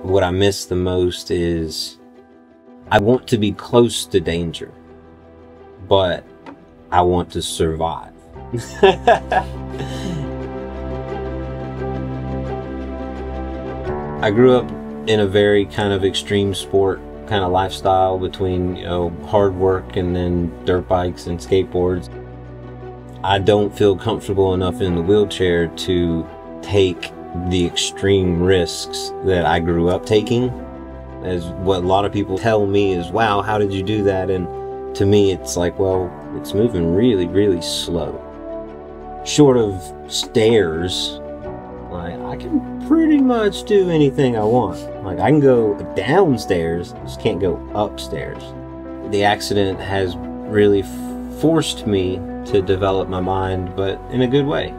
What I miss the most is I want to be close to danger, but I want to survive. I grew up in a very kind of extreme sport kind of lifestyle between, you know, hard work and then dirt bikes and skateboards. I don't feel comfortable enough in the wheelchair to take the extreme risks that I grew up taking. As what a lot of people tell me is, wow, how did you do that? And to me, it's like, well, it's moving really, really slow. Short of stairs, like, I can pretty much do anything I want. Like, I can go downstairs, just can't go upstairs. The accident has really forced me to develop my mind, but in a good way.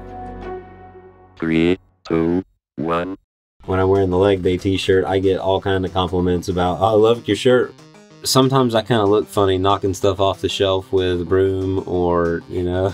3, 2, 1. When I'm wearing the leg day t-shirt, I get all kind of compliments about, oh, I love your shirt. Sometimes I kind of look funny knocking stuff off the shelf with a broom, or, you know,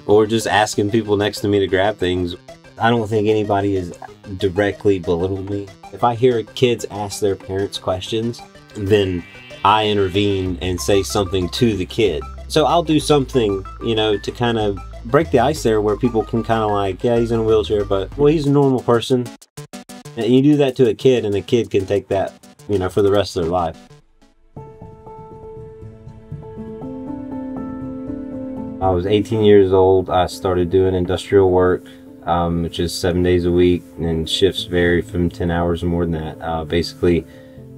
or just asking people next to me to grab things. I don't think anybody has directly belittled me. If I hear kids ask their parents questions, then I intervene and say something to the kid. So I'll do something, you know, to kind of break the ice there, where people can kind of like, yeah, he's in a wheelchair, but, well, he's a normal person. And you do that to a kid, and the kid can take that, you know, for the rest of their life. I was 18 years old. I started doing industrial work, which is 7 days a week, and shifts vary from 10 hours or more than that. Basically,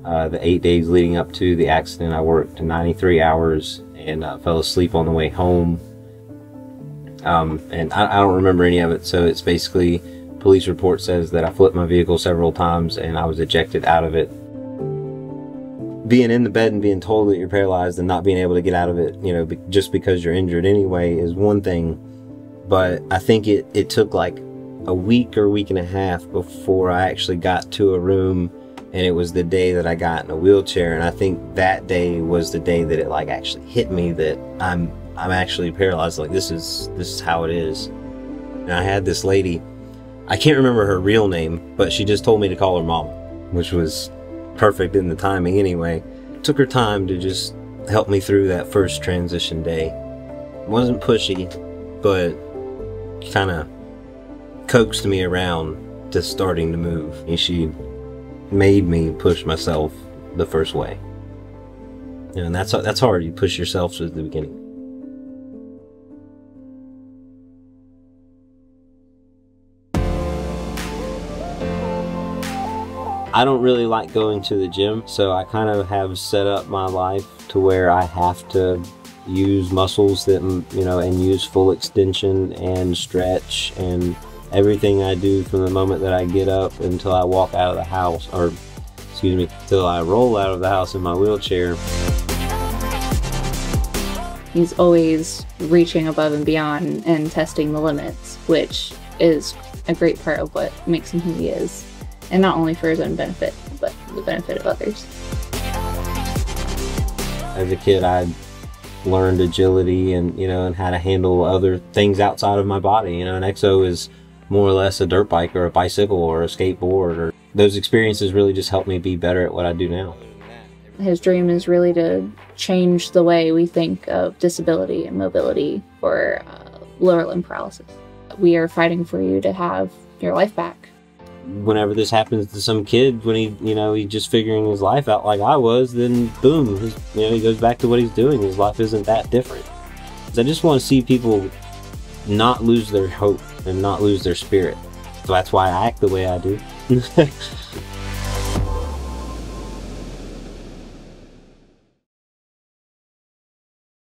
the 8 days leading up to the accident, I worked 93 hours and fell asleep on the way home. And I don't remember any of it, so it's basically, police report says that I flipped my vehicle several times and I was ejected out of it. Being in the bed and being told that you're paralyzed and not being able to get out of it, you know, just because you're injured anyway, is one thing. But I think it took like a week or week and a half before I actually got to a room, and it was the day that I got in a wheelchair. And I think that day was the day that it like actually hit me that I'm actually paralyzed. Like, this is how it is. And I had this lady, I can't remember her real name, but she just told me to call her mom, which was perfect in the timing anyway. Took her time to just help me through that first transition day. It wasn't pushy, but kind of coaxed me around to starting to move. And she made me push myself the first way. You know, and that's hard. You push yourself at the beginning. I don't really like going to the gym, so I kind of have set up my life to where I have to use muscles that, you know, and use full extension and stretch, and everything I do from the moment that I get up until I walk out of the house, or excuse me, till I roll out of the house in my wheelchair. He's always reaching above and beyond and testing the limits, which is a great part of what makes him who he is. And not only for his own benefit, but the benefit of others. As a kid, I learned agility and, you know, and how to handle other things outside of my body. You know, an exo is more or less a dirt bike or a bicycle or a skateboard. Or those experiences really just helped me be better at what I do now. His dream is really to change the way we think of disability and mobility for lower limb paralysis. We are fighting for you to have your life back. Whenever this happens to some kid, when he's just figuring his life out like I was, then boom, he goes back to what he's doing. His life isn't that different. I just want to see people not lose their hope and not lose their spirit. So that's why I act the way I do.